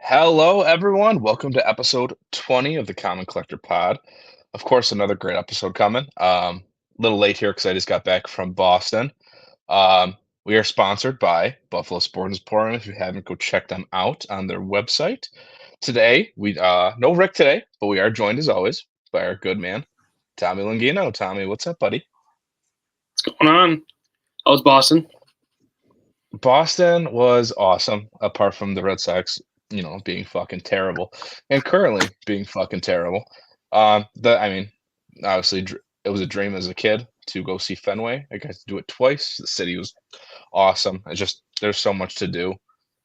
Hello, everyone. Welcome to episode 20 of the Common Collector Pod. Of course, another great episode coming. A little late here because I just got back from Boston. We are sponsored by Buffalo Sports Emporium. If you haven't, go check them out on their website. Today, we no Rick today, but we are joined as always by our good man, Tommy Longino. Tommy, what's up, buddy? What's going on? How was Boston? Boston was awesome, apart from the Red Sox, being fucking terrible, and currently being fucking terrible. I mean, obviously, it was a dream as a kid to go see Fenway. I got to do it twice. The city was awesome. It's just there's so much to do.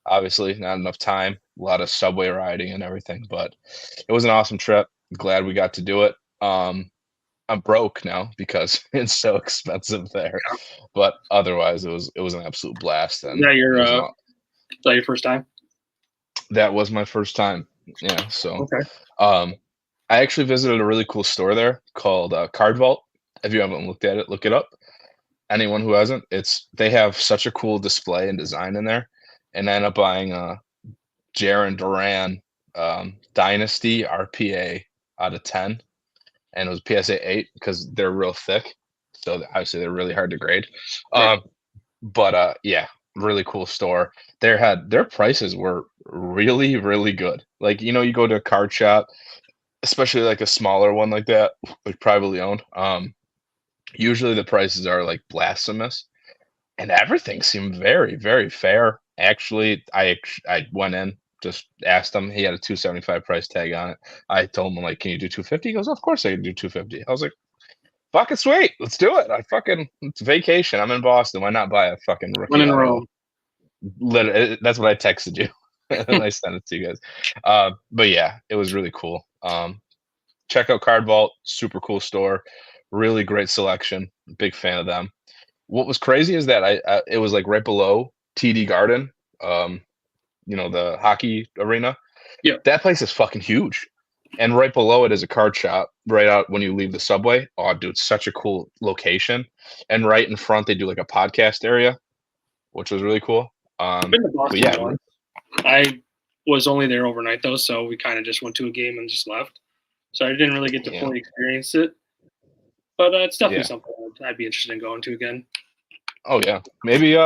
Obviously, not enough time. A lot of subway riding and everything, but it was an awesome trip. Glad we got to do it. I'm broke now because it's so expensive there, but otherwise it was an absolute blast, Is and that your it was uh, is that your first time? that was my first time. Yeah, so Okay. um, I actually visited a really cool store there called Card Vault. If you haven't looked at it, look it up. Anyone who hasn't, they have such a cool display and design in there, and I ended up buying Jaron Duran Dynasty RPA out of 10, and it was PSA 8 because they're real thick, so obviously they're really hard to grade. Right. Um, but yeah, really cool store. Their prices were really, really good. Like, you go to a card shop, especially like a smaller one like that, like privately owned. Usually the prices are like blasphemous, and everything seemed very, very fair. Actually, I went in, just asked him. He had a 275 price tag on it. I told him, like, "Can you do 250?" He goes, "Of course I can do 250." I was like, "Fucking sweet, let's do it." It's vacation. I'm in Boston. Why not buy a fucking One rookie in auto? Rome. Literally, that's what I texted you, and I sent it to you guys. But yeah, it was really cool. Check out Card Vault, super cool store, really great selection. Big fan of them. What was crazy is that it was like right below TD Garden, um, the hockey arena. Yeah. That place is fucking huge. And right below it is a card shop right out when you leave the subway. Oh, dude, such a cool location. And right in front, they do like a podcast area, which was really cool. I've been to But Boston yeah, once. I was only there overnight though, so we kind of just went to a game and just left. So I didn't really get to yeah, fully experience it. But it's definitely yeah. something I'd be interested in going to again. Oh yeah. Maybe you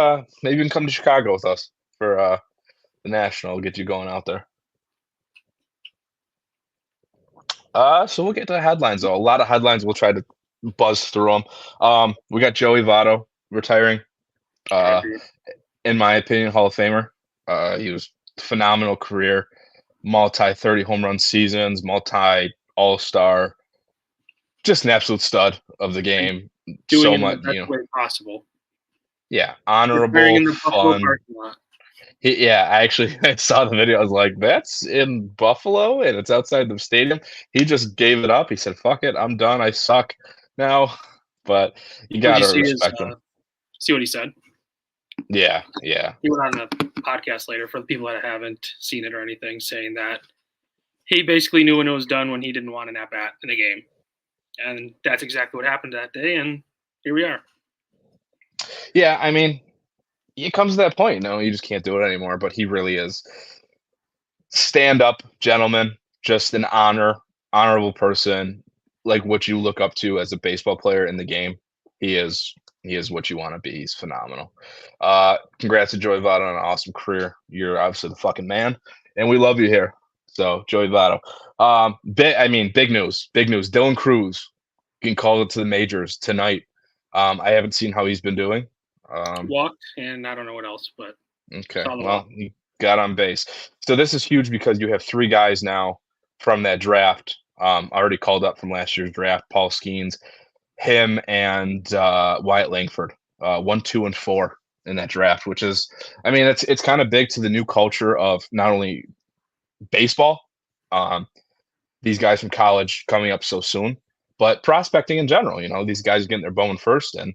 can come to Chicago with us for the National. We'll get you going out there. So we'll get to the headlines though. A lot of headlines. We'll try to buzz through them. We got Joey Votto retiring. I Uh, agree. in my opinion, Hall of Famer. He was phenomenal career, multi 30 home run seasons, multi All Star, just an absolute stud of the And game. doing So it in the much, best way possible. yeah, Retiring honorable, in the Buffalo fun. parking lot. Yeah, I actually I saw the video. I was like, "That's in Buffalo, and it's outside the stadium." He just gave it up. He said, "Fuck it, I'm done. I suck now." But you Did you gotta see his? respect him. See what he said? Yeah, yeah, He went on a podcast later for the people that haven't seen it or anything, saying that he basically knew when it was done when he didn't want an at bat in the game. And that's exactly what happened that day. And here we are. yeah. I mean, it comes to that point, you just can't do it anymore. But he really is stand up gentleman, just an honorable person, like what you look up to as a baseball player in the game. He is he is what you want to be. He's phenomenal. Congrats to Joey Votto on an awesome career. You're obviously the fucking man, and we love you here. So Joey Votto. Big news, big news. Dylan Cruz getting called up to the majors tonight. I haven't seen how he's been doing. Um, Walked, and I don't know what else, but Okay, saw the walk. well, he got on base. So this is huge because you have three guys now from that draft, already called up from last year's draft. Paul Skeens, him, and Wyatt Langford, 1, 2, and 4 in that draft. Which is, I mean, it's kind of big to the new culture of not only baseball, um, these guys from college coming up so soon, but prospecting in general. These guys getting their Bowman first and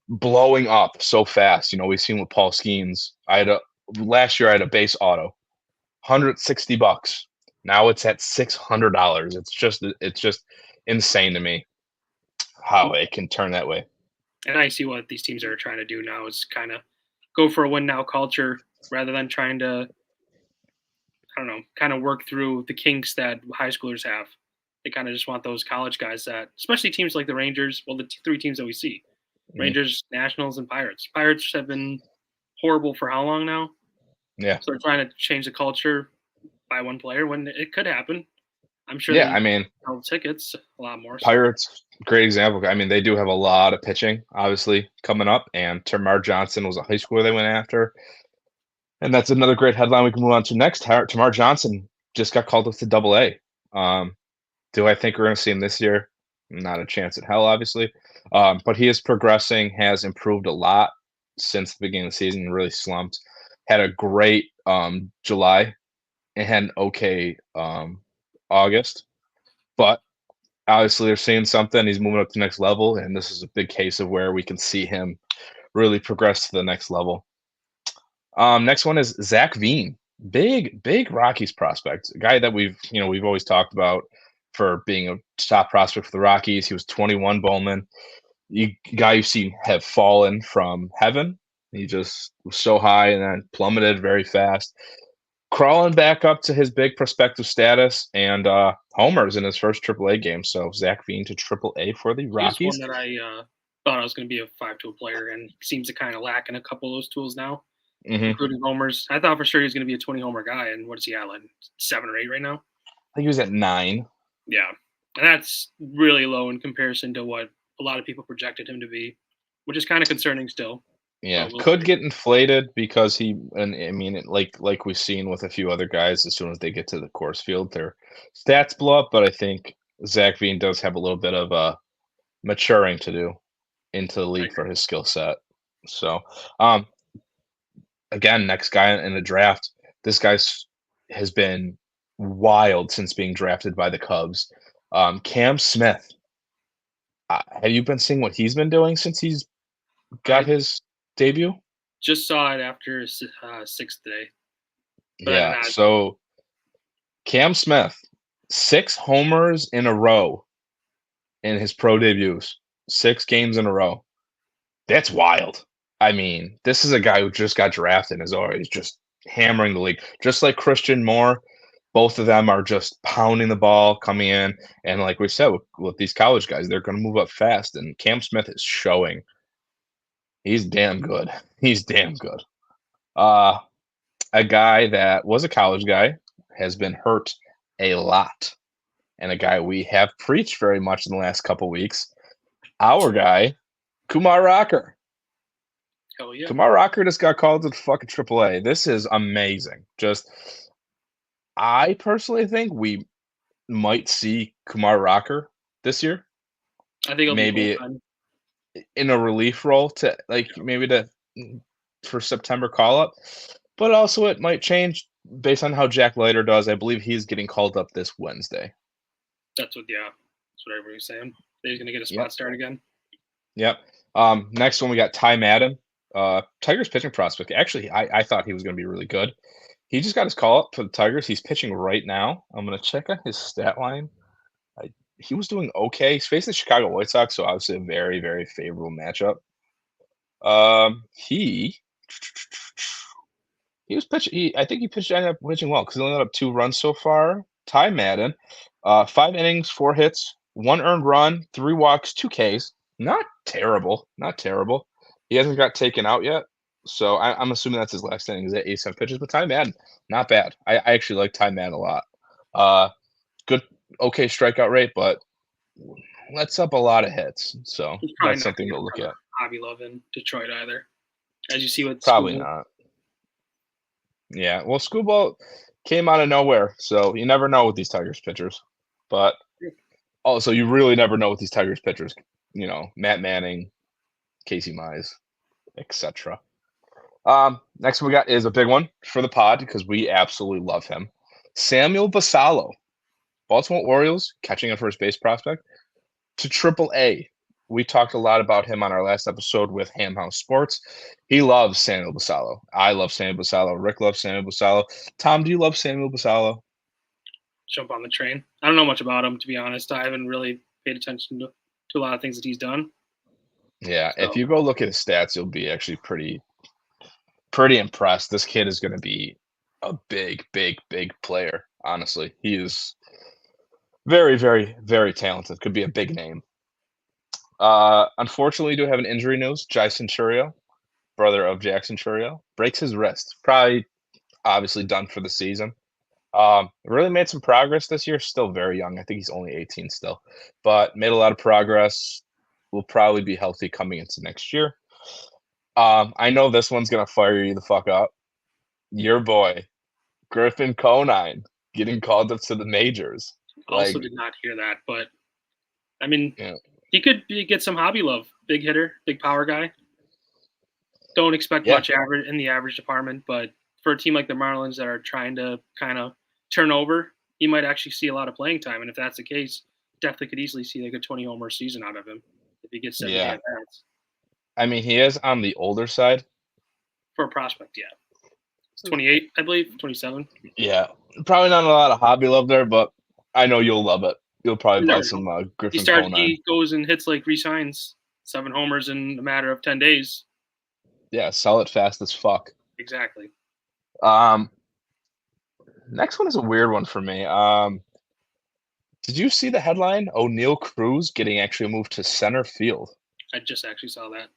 blowing up so fast. We've seen with Paul Skeens. Last year I had a base auto, $160. Now it's at $600. It's just insane to me how it can turn that way. And I see what these teams are trying to do now is kind of go for a win now culture rather than trying to I don't know, kind of work through the kinks that high schoolers have. They kind of just want those college guys that, especially teams like the Rangers. Well, the three teams that we see: Mhm. Rangers, Nationals, and Pirates. Pirates have been horrible for how long now? Yeah. So they're trying to change the culture by one player when it could happen. I'm sure Yeah, they I mean, sell tickets a lot more. So Pirates, great example. I mean, they do have a lot of pitching, obviously, coming up, and Tamar Johnson was a high schooler they went after. And that's another great headline we can move on to next. Tamar Johnson just got called up to Double A. Um, do I think we're going to see him this year? Not a chance in hell, obviously. But he is progressing, has improved a lot since the beginning of the season, really slumped. Had a great July and had an okay August. But obviously, they're seeing something. He's moving up to the next level, and this is a big case of where we can see him really progress to the next level. Next one is Zach Veen, big Rockies prospect, a guy that we've always talked about for being a top prospect for the Rockies. He was 21 Bowman, guy you've seen have fallen from heaven. He just was so high and then plummeted very fast, crawling back up to his big prospective status and homers in his first AAA game. So Zach Veen to AAA for the he was one Rockies. that I thought I was going to be a 5 tool player, and seems to kind of lack in a couple of those tools now, Hmm. including homers. I thought for sure he was going to be a 20 homer guy, and what is he at, like 7 or 8 right now? I think he was at 9. Yeah, and that's really low in comparison to what a lot of people projected him to be, which is kind of concerning still. Yeah, But we'll could see. get inflated because and I mean, like we've seen with a few other guys, as soon as they get to the course field, their stats blow up. But I think Zach Veen does have a little bit of maturing to do into the I league for agree. his skill set. So, um, again, next guy in the draft, this guy's has been wild since being drafted by the Cubs. Cam Smith. Have you been seeing what he's been doing since he's got I his debut? just saw it after sixth day, but I did Yeah. not. So Cam Smith, 6 homers in a row in his pro debuts, 6 games in a row. That's wild. I mean, this is a guy who just got drafted and is already just hammering the league. Just like Christian Moore, both of them are just pounding the ball, coming in, and like we said with these college guys, they're gonna move up fast, and Cam Smith is showing he's damn good. He's damn good. Uh, a guy that was a college guy has been hurt a lot, and a guy we have preached very much in the last couple weeks. Our guy, Kumar Rocker. Hell yeah, Kumar Rocker just got called to the fucking AAA. This is amazing. Just, I personally think we might see Kumar Rocker this year, I think it'll be full maybe time. in a relief role to like maybe to for September call up, but also it might change based on how Jack Leiter does. I believe he's getting called up this Wednesday. That's what everybody's saying. That he's gonna get a Yep. spot start again. Yep. Next one we got Ty Madden, Tigers pitching prospect. Actually, I thought he was going to be really good. He just got his call up for the Tigers. He's pitching right now. I'm going to check on his stat line. He was doing okay. He's facing the Chicago White Sox, so obviously a very favorable matchup. He was pitching. I think he pitched ended up pitching well because he only let up 2 runs so far. Ty Madden, 5 innings, 4 hits, 1 earned run, 3 walks, 2 Ks. Not terrible. Not terrible. He hasn't got taken out yet, so I'm assuming that's his last inning. Is at 87 pitches, but Ty Madden, not bad. I actually like Ty Madden a lot. Uh, good, okay strikeout rate, but lets up a lot of hits. So He's probably that's not something gonna to get a look ton of at. hobby love in Detroit either, as you see with Probably school. not. Yeah, well, Screwball came out of nowhere, so you never know with these Tigers pitchers. But also, you really never know with these Tigers pitchers. Matt Manning, Casey Mize, etc. Next one we got is a big one for the pod because we absolutely love him. Samuel Basallo, Baltimore Orioles, catching a first base prospect to Triple A. We talked a lot about him on our last episode with Ham House Sports. He loves Samuel Basallo. I love Samuel Basallo. Rick loves Samuel Basallo. Tom, do you love Samuel Basallo? Jump on the train. I don't know much about him, to be honest. I haven't really paid attention to a lot of things that he's done. Yeah, if So you go look at his stats, you'll be actually pretty impressed. This kid is going to be a big, big, big player. Honestly, he is very, very, very talented. Could be a big name. Unfortunately, we do have an injury news. Jason Churio, brother of Jackson Churio, breaks his wrist. Probably, obviously, done for the season. Really made some progress this year. Still very young. I think he's only 18 still, but made a lot of progress. Will probably be healthy coming into next year. I know this one's gonna fire you the fuck up. Your boy, Griffin Conine, getting called up to the majors. Also, Like, did not hear that, but I mean, you know, he could get some hobby love. Big hitter, big power guy. Don't expect yeah, much average in the average department, but for a team like the Marlins that are trying to kind of turn over, he might actually see a lot of playing time. And if that's the case, definitely could easily see like a 20 homer season out of him if he gets 70 yeah. at bats I mean, he is on the older side. for a prospect. Yeah, it's 28, I believe, 27. Yeah, probably not a lot of hobby love there, but I know you'll love it. You'll probably You buy never know. some Griffin Conine. He goes and hits like resigns 7 homers in a matter of 10 days. Yeah, sell it fast as fuck. Exactly. Um, Next one is a weird one for me. Did you see the headline? O'Neal Cruz getting actually moved to center field. I just actually saw that.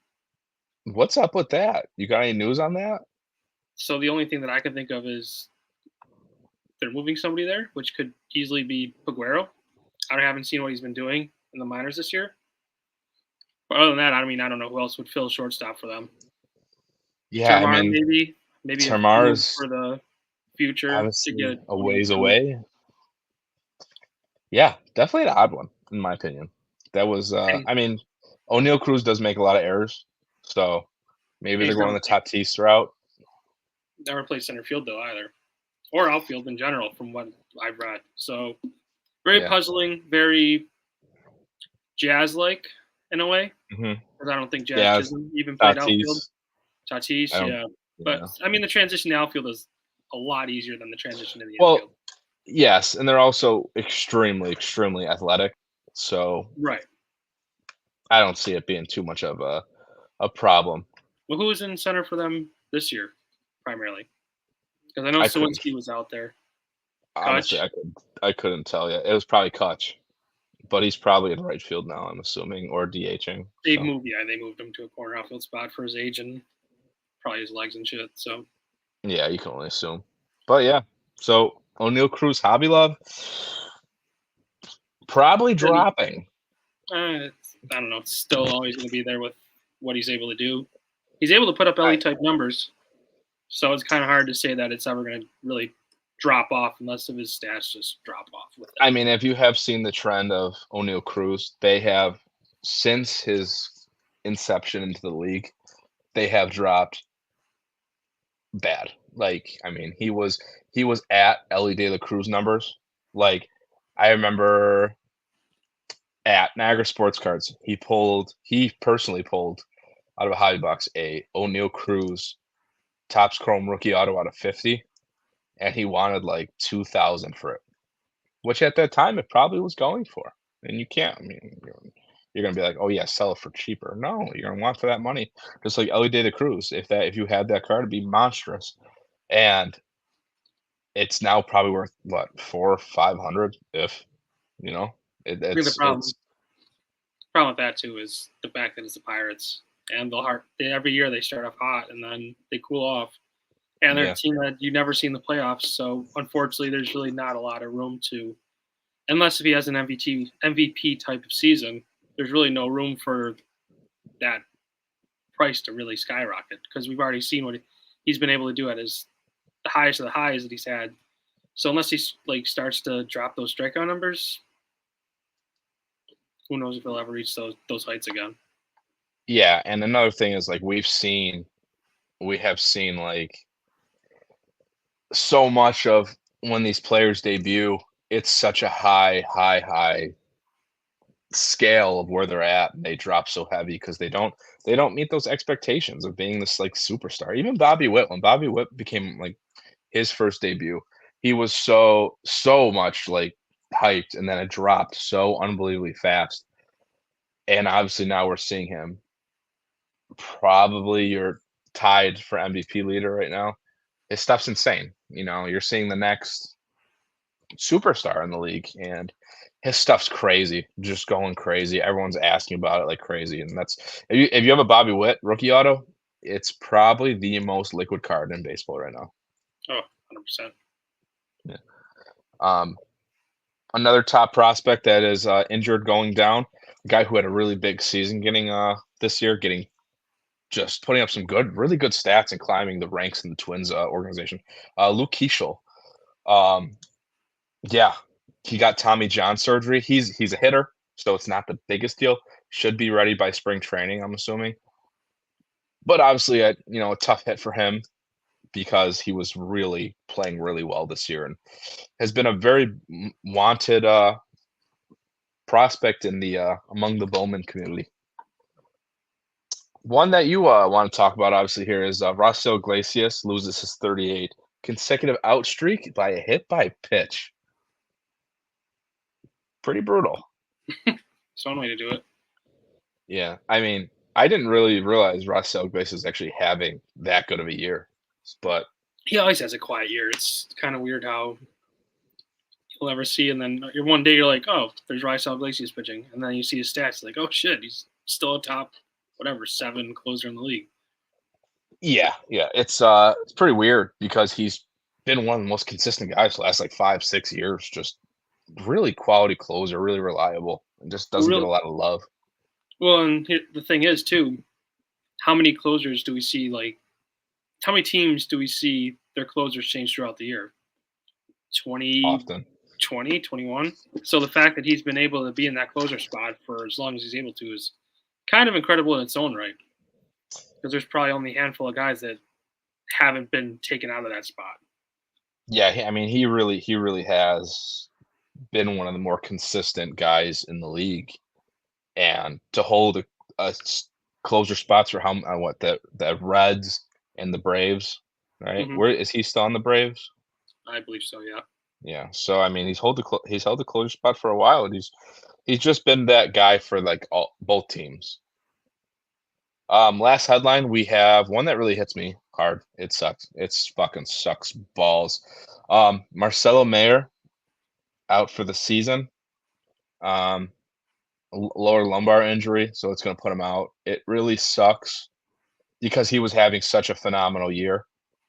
What's up with that? You got any news on that? So the only thing that I can think of is they're moving somebody there, which could easily be Paguero. I haven't seen what he's been doing in the minors this year. But other than that, I mean, I don't know who else would fill shortstop for them. Yeah, I Termar, mean, maybe a Termar move is for the future to obviously get a O'Neal ways Cruz. away. Yeah, definitely an odd one in my opinion. That was, And I mean, O'Neal Cruz does make a lot of errors, so maybe they're he's going the Tatis route. never played center field though either, or outfield in general, from what I've read. So very Yeah. puzzling, very Jazz-like in a way, Hmm. because I don't think Jazz Yeah, it's Chisholm even played outfield. Tatis. I Tatis, don't. yeah, but Yeah. I mean the transition to outfield is a lot easier than the transition to the Well, infield. yes, and they're also extremely, extremely athletic. So Right. I don't see it being too much of a problem. Well, who was in center for them this year, primarily? Because I know I couldn't Sawinski was out there. honestly. Kutch, I couldn't tell you. It was probably Kutch, but he's probably in right field now. I'm assuming, or DHing. So they moved him to a corner outfield spot for his age and probably his legs and shit. So yeah, you can only assume. But yeah, so O'Neal Cruz hobby love probably and dropping. I don't know. It's still always going to be there with what he's able to do. He's able to put up I LE type numbers, so it's kind of hard to say that it's ever going to really drop off unless of his stats just drop off with it. I mean, if you have seen the trend of O'Neal Cruz, they have since his inception into the league, they have dropped bad. Like, I mean, he was at Ellie De La Cruz numbers. Like, I remember at Niagara Sports Cards, he personally pulled out of a hobby box a O'Neal Cruz Topps Chrome rookie auto out of 50, and he wanted like 2,000 for it, which at that time it probably was going for. And you can't. I mean, you're gonna be like, oh yeah, sell it for cheaper. No, you're gonna want for that money. Just like Ellie De La Cruz, if you had that card, it'd be monstrous. And it's now probably worth what, 400 or 500, if you know I think the it's problem with that too is the fact that it's the Pirates, and every year they start off hot and then they cool off, and they're a yeah. team that you never see in the playoffs. So unfortunately, there's really not a lot of room to, unless if he has an MVP type of season. There's really no room for that price to really skyrocket because we've already seen what he's been able to do at his the highest of the highs that he's had. So unless he like starts to drop those strikeout numbers, who knows if he'll ever reach those heights again. Yeah, and another thing is like we have seen like so much of when these players debut, it's such a high scale of where they're at, and they drop so heavy because they don't meet those expectations of being this like superstar. Even Bobby Witt, when Bobby Witt became like his first debut, he was so much like hyped, and then it dropped so unbelievably fast. And obviously now we're seeing him probably you're tied for MVP leader right now. his stuff's insane. You know, you're seeing the next superstar in the league, and his stuff's crazy, just going crazy. Everyone's asking about it like crazy, and that's if you have a Bobby Witt rookie auto, it's probably the most liquid card in baseball right now. Oh, 100%. Yeah. Um, Another top prospect that is injured going down, a guy who had a really big season getting this year, getting just putting up some really good stats and climbing the ranks in the Twins organization. Luke Keeschel. Um, yeah, he got Tommy John surgery. He's a hitter, so it's not the biggest deal. Should be ready by spring training, I'm assuming. But obviously, a tough hit for him because he was really playing really well this year and has been a very wanted prospect in the among the Bowman community. One that you want to talk about, obviously, here is Raisel Iglesias loses his 38 consecutive out streak by a hit by pitch. Pretty brutal. It's one way to do it. Yeah, I mean, I didn't really realize Raisel Iglesias actually having that good of a year, but He always has a quiet year. It's kind of weird how you'll ever see, and then one day you're like, oh, there's Raisel Iglesias pitching, and then you see his stats, like, oh shit, he's still a top, whatever, 7 closer in the league. yeah, it's pretty weird because he's been one of the most consistent guys the last like 5-6 years. Just really quality closer, really reliable, and just doesn't get a Real lot of love. well, and the thing is too, how many closers do we see? Like, how many teams do we see their closers change throughout the year? 20, Often. 20, 21. So the fact that he's been able to be in that closer spot for as long as he's able to is kind of incredible in its own right. Because there's probably only a handful of guys that haven't been taken out of that spot. Yeah, I mean, he really has been one of the more consistent guys in the league, and to hold closer spots for what the Reds and the Braves, right? Hmm. Where is he still on the Braves? I believe so. Yeah. Yeah. So I mean, he's held the closer spot for a while, and he's just been that guy for like both teams. Last headline, we have one that really hits me hard. It sucks. It's fucking sucks balls. Marcelo Mayer out for the season. Um, Lower lumbar injury, so it's going to put him out. It really sucks because he was having such a phenomenal year.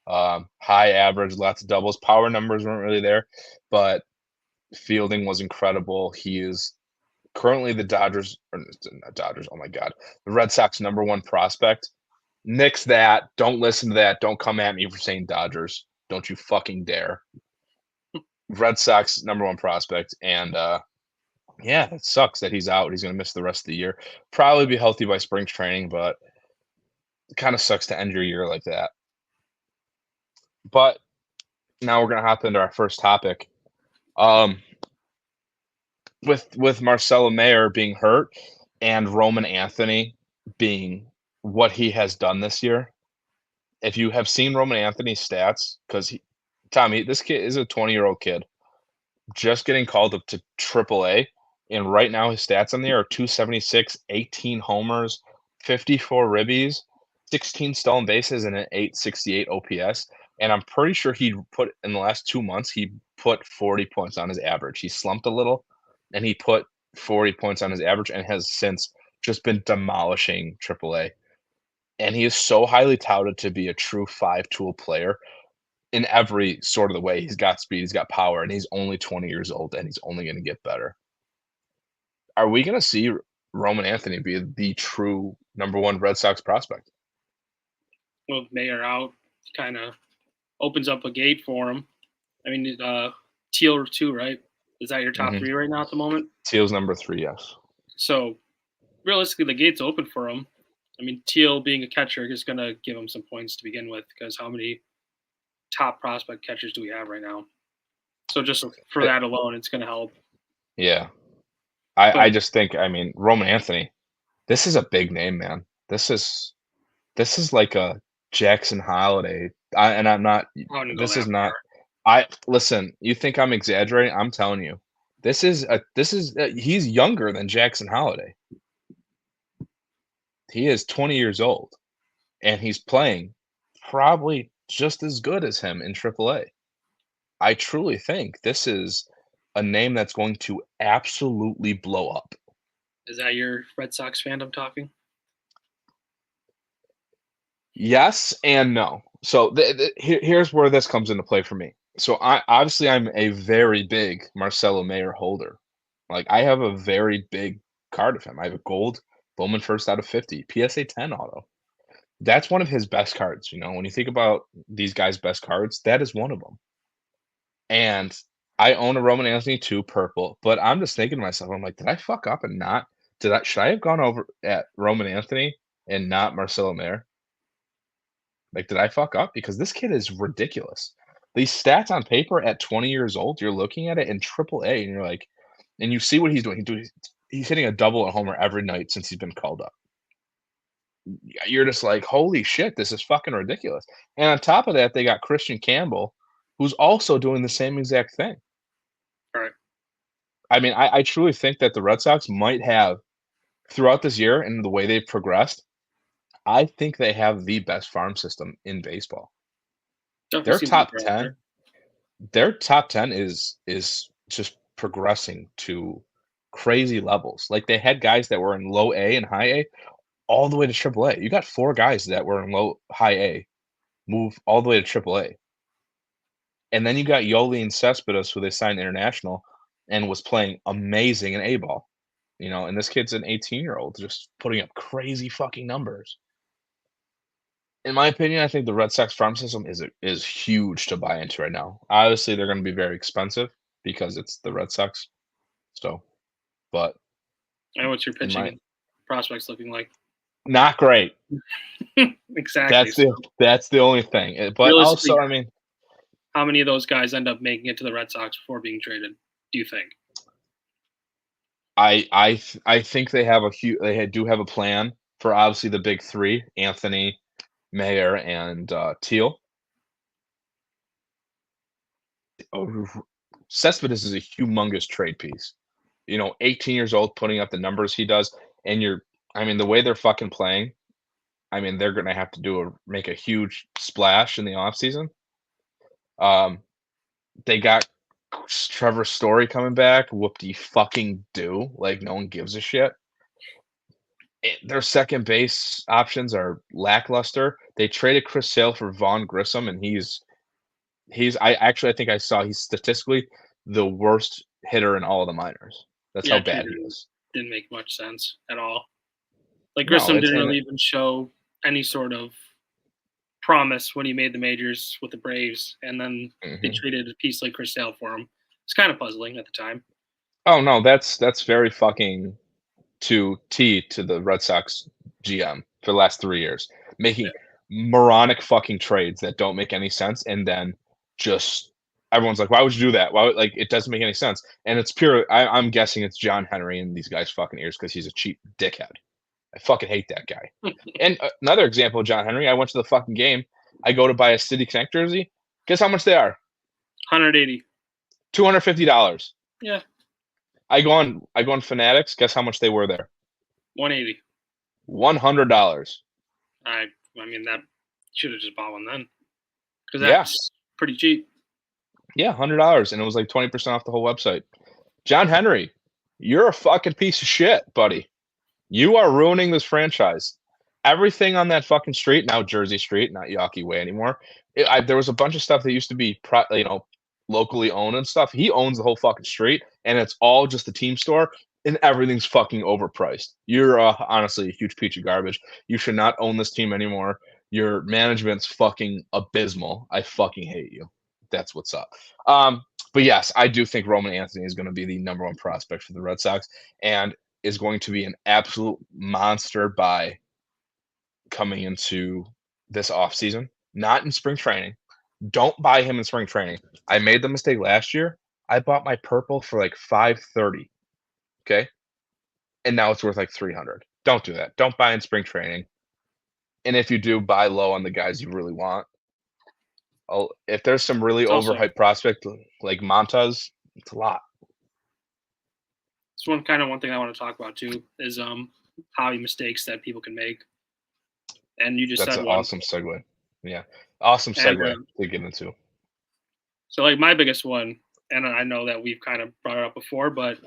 High average, lots of doubles. Power numbers weren't really there, but fielding was incredible. He is currently the Dodgers, or not Dodgers. Oh my God, the Red Sox #1 prospect. Nix that. Don't listen to that. Don't come at me for saying Dodgers. Don't you fucking dare. Red Sox #1 prospect, and yeah, that sucks that he's out. He's gonna miss the rest of the year. Probably be healthy by spring training, but it kinda sucks to end your year like that. But now we're gonna hop into our first topic. Um, with Marcelo Mayer being hurt and Roman Anthony being what he has done this year, if you have seen Roman Anthony's stats, 'cause Tommy, this kid is a 20-year-old kid just getting called up to AAA, and right now his stats on there are 276, 18 homers, 54 ribbies, 16 stolen bases, and an 868 OPS. And I'm pretty sure he put in the last 2 months, he put 40 points on his average. He slumped a little, and he put 40 points on his average and has since just been demolishing AAA. And he is so highly touted to be a true five-tool player in every sort of the way. He's got speed, he's got power, and he's only 20 years old, and he's only gonna get better. Are we gonna see Roman Anthony be the true #1 Red Sox prospect? With Mayer out, kind of opens up a gate for him. I mean, Teal too, right? Is that your top Mhm. 3 right now at the moment? Teal's #3, yes. So realistically, the gate's open for him. I mean, Teal being a catcher is going to give him some points to begin with because how many top prospect catchers do we have right now? So just for Eh that alone, it's going to help. yeah. I But just think, I mean, Roman Anthony, this is a big name, man. This is like a Jackson Holiday. I'm not I wouldn't go this is that not far. I listen, you think I'm exaggerating? I'm telling you. He's younger than Jackson Holiday. He is 20 years old, and he's playing probably just as good as him in AAA. I truly think this is a name that's going to absolutely blow up. Is that your Red Sox fandom talking? Yes and no. So here's where this comes into play for me. So I'm a very big Marcelo Mayer holder. Like I have a very big card of him. I have a gold Bowman first out of 50 PSA 10 auto. That's one of his best cards. When you think about these guys' best cards, that is one of them. And I own a Roman Anthony 2 purple, but I'm just thinking to myself, I'm like, did I fuck up and not? Should I have gone over at Roman Anthony and not Marcelo Mayer? Like, did I fuck up? Because this kid is ridiculous. These stats on paper at 20 years old, you're looking at it in triple A, and you're like, and you see what he's doing. He's hitting a double and homer every night since he's been called up. You're just like, holy shit, this is fucking ridiculous. And on top of that, they got Christian Campbell, who's also doing the same exact thing. All right. I mean, I truly think that the Red Sox might have, throughout this year and the way they've progressed, I think they have the best farm system in baseball. Definitely Their seems like top they're out 10 there. their top 10 is just progressing to crazy levels. Like, they had guys that were in low A and high A all the way to triple A. You got 4 guys that were in high A, move all the way to triple A. And then you got Yoli and Cespedes, who they signed international and was playing amazing in A-ball. And this kid's an 18-year-old just putting up crazy fucking numbers. In my opinion, I think the Red Sox farm system is huge to buy into right now. Obviously, they're gonna be very expensive because it's the Red Sox. So, but And what's your in pitching my and prospects looking like? not great. Exactly. That's So the only thing. But realistically, also, I mean, how many of those guys end up making it to the Red Sox before being traded? Do you think? I think do have a plan for obviously the big 3, Anthony, Mayer, and, Teal. Oh, Cespedes is a humongous trade piece. 18 years old, putting up the numbers he does, and I mean, the way they're fucking playing, I mean, they're gonna have to make a huge splash in the offseason. Um, they got Trevor Story coming back. Whoop-de fucking do. Like, no one gives a shit. Their second base options are lackluster. They traded Chris Sale for Vaughn Grissom, and I think I saw he's statistically the worst hitter in all of the minors. That's how Yeah, bad trade he is. didn't make much sense at all. Like No, Grissom it's didn't and really even show any sort of promise when he made the majors with the Braves, and then they mhm. traded a piece like Chris Sale for him. It's kind of puzzling at the time. Oh, no, that's very fucking to the Red Sox GM for the last 3 years, Yeah, making moronic fucking trades that don't make any sense, and then just everyone's like, "Why would you do that? Why would," like, it doesn't make any sense, and it's pure I'm guessing it's John Henry in these guys' fucking ears because he's a cheap dickhead. I fucking hate that guy. And another example of John Henry, I went to the fucking game. I go to buy a City Connect jersey. Guess how much they are? 180. $250. Yeah, I go on Fanatics. Guess how much they were there? 180. $100. I I mean that should have just bought one then because Yeah, that's pretty cheap. yeah, $100, and it was like 20% off the whole website. John Henry, you're a fucking piece of shit, buddy. You are ruining this franchise. Everything on that fucking street, now Jersey Street, not Yawkey Way anymore. There was a bunch of stuff that used to be, locally owned and stuff. He owns the whole fucking street, and it's all just the team store, and everything's fucking overpriced. You're honestly a huge piece of garbage. You should not own this team anymore. Your management's fucking abysmal. I fucking hate you. That's what's up. But yes, I do think Roman Anthony is going to be the number one prospect for the Red Sox, and is going to be an absolute monster buy coming into this offseason, not in spring training. Don't buy him in spring training. I made the mistake last year. I bought my purple for like 530. Okay. And now it's worth like 300. Don't do that. Don't buy in spring training. And if you do, buy low on the guys you really want. If there's some really It's also overhyped prospect like Montez, it's a lot. it's one thing I want to talk about too is hobby mistakes that people can make, and you just That's said an one. awesome segue. Yeah. Awesome And segue to get into. so, like, my biggest one, and I know that we've kind of brought it up before, but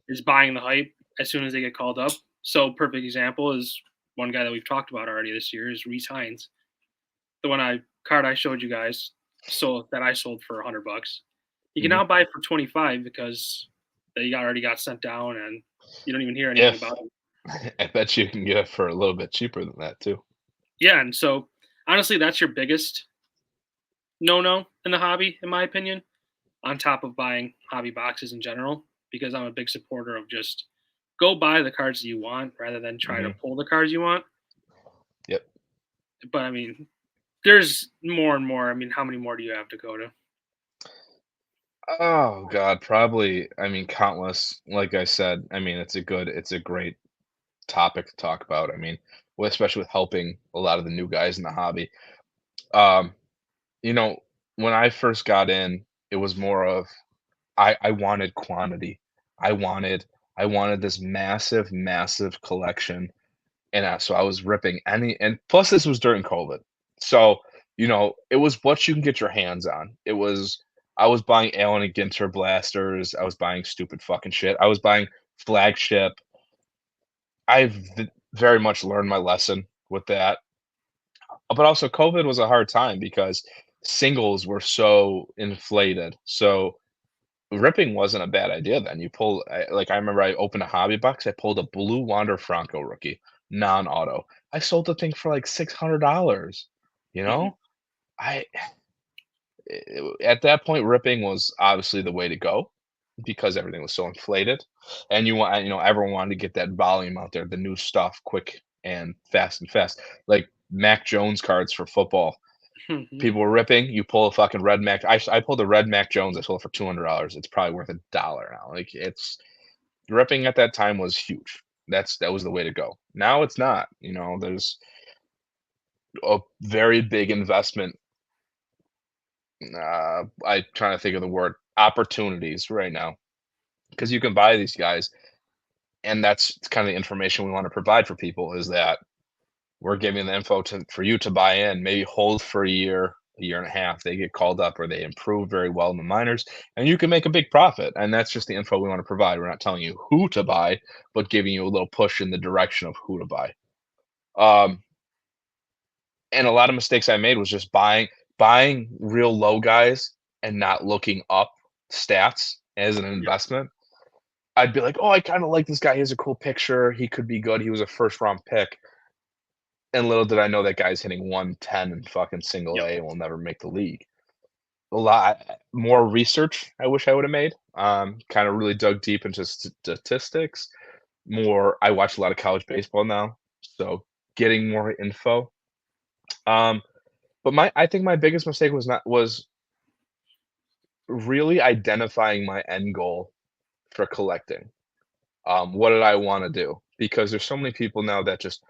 is buying the hype as soon as they get called up. So, perfect example is one guy that we've talked about already this year is Reese Hines. The card I showed you guys, that I sold for $100. You can Mhm. now buy it for 25 because they already got sent down and you don't even hear anything If about it. I bet you can get it for a little bit cheaper than that too. Yeah, and so honestly, that's your biggest no in the hobby, in my opinion, on top of buying hobby boxes in general, because I'm a big supporter of just go buy the cards that you want rather than try to Mhm. pull the cards you want. Yep. But I mean, there's more and more. I mean, how many more do you have to go to? Oh god, probably, I mean, countless. Like I said, I mean, it's a great topic to talk about. I mean, especially with helping a lot of the new guys in the hobby. Um, you know, when I first got in, it was more of I wanted quantity. I wanted I wanted this massive, massive collection, and, so I was ripping any and plus this was during COVID. So, it was what you can get your hands on. I was buying Allen and Ginter blasters, I was buying stupid fucking shit, I was buying flagship. I've very much learned my lesson with that. But also COVID was a hard time because singles were so inflated. So ripping wasn't a bad idea then. I remember I opened a hobby box, I pulled a blue Wander Franco rookie, non-auto. I sold the thing for like $600, you Mhm. know? I at that point, ripping was obviously the way to go because everything was so inflated, and everyone wanted to get that volume out there, the new stuff, quick and fast. Like Mac Jones cards for football. Mhm. People were ripping. You pull a fucking red Mac. I pulled a red Mac Jones. I sold it for $200. It's probably worth $1 now. Like it's ripping at that time was huge. That was the way to go. Now it's not. There's a very big investment. I trying to think of the word opportunities right now because you can buy these guys, and that's kind of the information we want to provide for people is that we're giving the info for you to buy in, maybe hold for a year and a half. They get called up or they improve very well in the minors, and you can make a big profit. And that's just the info we want to provide. We're not telling you who to buy, but giving you a little push in the direction of who to buy. Um, and a lot of mistakes I made was just buying real low guys and not looking up stats as an Yep. investment. I'd be like, "Oh, I kinda like this guy. He has a cool picture. He could be good. He was a first round pick." And little did I know that guy's hitting 110 in fucking single Yep. A and will never make the league. A lot more research I wish I would have made. Kinda really dug deep into statistics. I watch a lot of college baseball now, so getting more info. Um, but my I think my biggest mistake was really identifying my end goal for collecting. What did I want to do? Because there's so many people now that just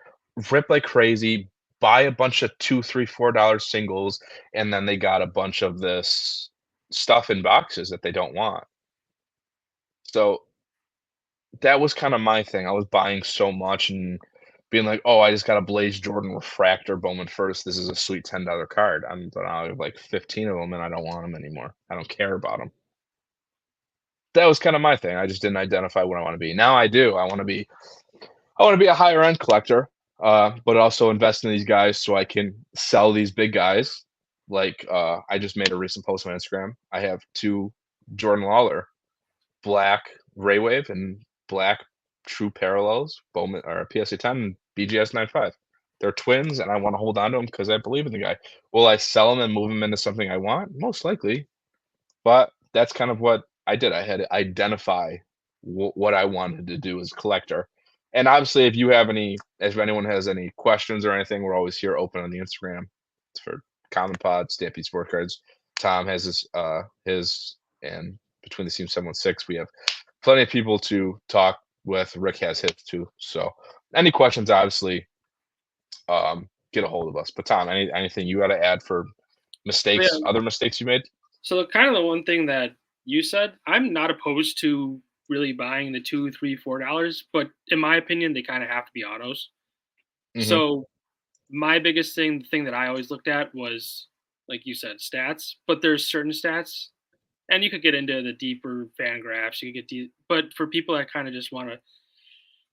rip like crazy, buy a bunch of two, three, $4 singles, and then they got a bunch of this stuff in boxes that they don't want. So that was kind of my thing. I was buying so much and being like, "Oh, I just got a Blaze Jordan Refractor Bowman first. This is a sweet $10 card." But I have like 15 of them, and I don't want them anymore. I don't care about them. That was kind of my thing. I just didn't identify what I want to be. Now I do. I want to be a higher end collector, but also invest in these guys so I can sell these big guys. Like I just made a recent post on Instagram. I have two Jordan Lawler black Ray Wave and black True Parallels Bowman or PSA 10 and BGS 95. They're twins, and I want to hold on to them because I believe in the guy. Will I sell them and move them into something I want? Most likely, but that's kind of what I did. I had to identify what I wanted to do as a collector. And obviously, if anyone has any questions or anything, we're always here open on the Instagram. It's for Common Pod, Stampede Sport Cards. Tom has his, and between the team 716, we have plenty of people to talk with. Rick has his too. So, any questions, obviously, get a hold of us. But Tom, anything you got to add for Yeah. other mistakes you made? So kind of the one thing that you said, I'm not opposed to really buying the two, $3, $4, but in my opinion, they kind of have to be autos. Hmm. So my biggest thing, the thing that I always looked at was like you said, stats, but there's certain stats, and you could get into the deeper fan graphs. You could get deep, but for people that kind of just want to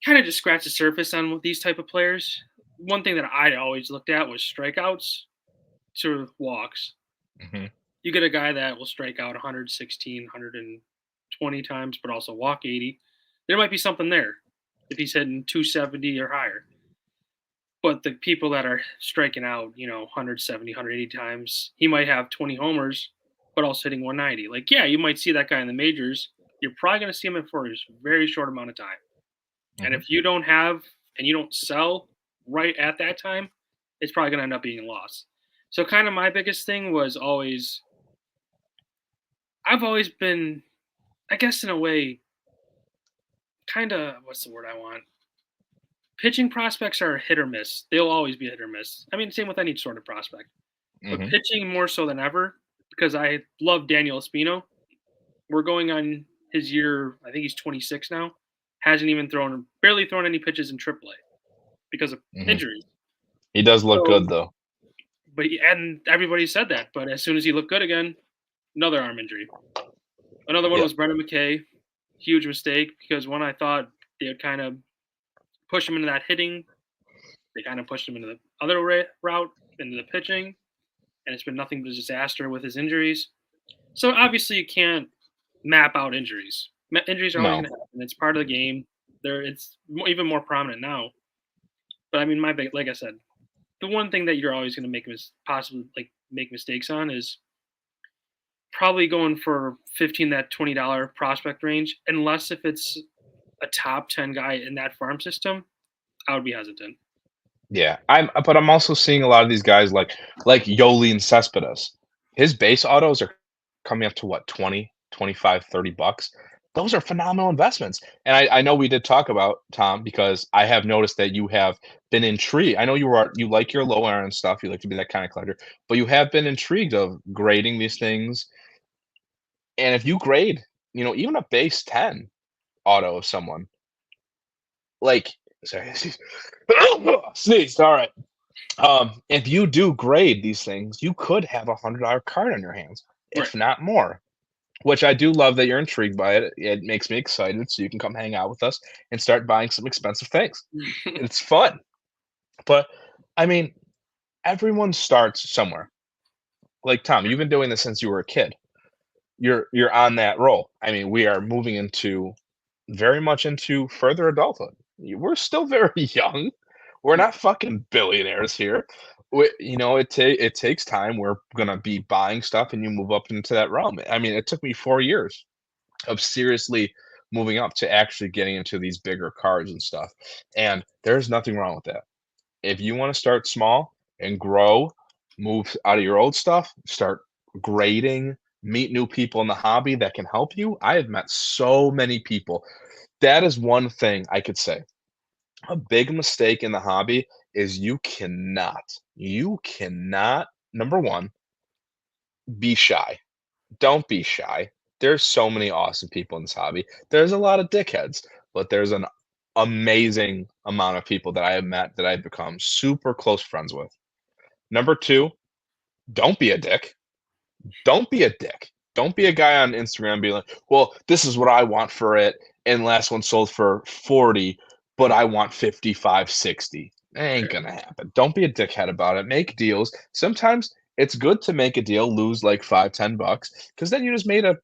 kind of just scratch the surface on these type of players, one thing that I always looked at was strikeouts to walks. Mhm. You get a guy that will strike out 116, 120 times, but also walk 80. There might be something there if he's hitting 270 or higher. But the people that are striking out, 170, 180 times, he might have 20 homers, but also hitting 190. Like, yeah, you might see that guy in the majors. You're probably going to see him for a very short amount of time. And Mhm. if you don't have and you don't sell right at that time, it's probably going to end up being a loss. So, kind of my biggest thing was always, I've always been, I guess, in a way, kind of, what's the word I want? Pitching prospects are hit or miss. They'll always be hit or miss. I mean, same with any sort of prospect. But Mhm. pitching more so than ever because I love Daniel Espino. We're going on his year. I think he's 26 now. Hasn't even barely thrown any pitches in AAA because of Mhm. injuries. He does look So, good though. and everybody said that. But as soon as he looked good again, another arm injury. Another one Yeah. was Brendan McKay. Huge mistake because when I thought they would kind of push him into that hitting, they kind of pushed him into the other route, into the pitching, and it's been nothing but a disaster with his injuries. So obviously you can't map out injuries. Injuries are always No. going to happen. It's part of the game. It's even more prominent now. But I mean, like I said, the one thing that you're always going to possibly like make mistakes on is probably going for 15 that $20 prospect range, unless if it's a top 10 guy in that farm system. I would be hesitant. Yeah. But I'm also seeing a lot of these guys like Yoli and Cespedes. His base autos are coming up to what, 20, 25, $30. Those are phenomenal investments. And I know we did talk about Tom because I have noticed that you have been intrigued. I know you like your low end stuff. You like to be that kind of collector, but you have been intrigued of grading these things. And if you grade, even a base 10 auto of someone, like sorry, sneezed. All right. If you do grade these things, you could have $100 card on your hands, Right. if not more. Which I do love that you're intrigued by it. It makes me excited, so you can come hang out with us and start buying some expensive things. It's fun. But I mean, everyone starts somewhere. Like Tom, you've been doing this since you were a kid. You're on that roll. I mean, we are moving into very much into further adulthood. We're still very young. We're not fucking billionaires here. It takes time. We're gonna be buying stuff, and you move up into that realm. I mean, it took me 4 years of seriously moving up to actually getting into these bigger cars and stuff. And there's nothing wrong with that. If you want to start small and grow, move out of your old stuff, start grading, meet new people in the hobby that can help you. I have met so many people. That is one thing I could say. A big mistake in the hobby is you cannot, number one, be shy. Don't be shy. There's so many awesome people in this hobby. There's a lot of dickheads, but there's an amazing amount of people that I have met that I've become super close friends with. Number two, don't be a dick. Don't be a dick. Don't be a guy on Instagram being like, well, this is what I want for it. And last one sold for 40, but I want 55, 60. Ain't gonna happen. Don't be a dickhead about it. Make deals. Sometimes it's good to make a deal, lose like $5, $10, because then you just made a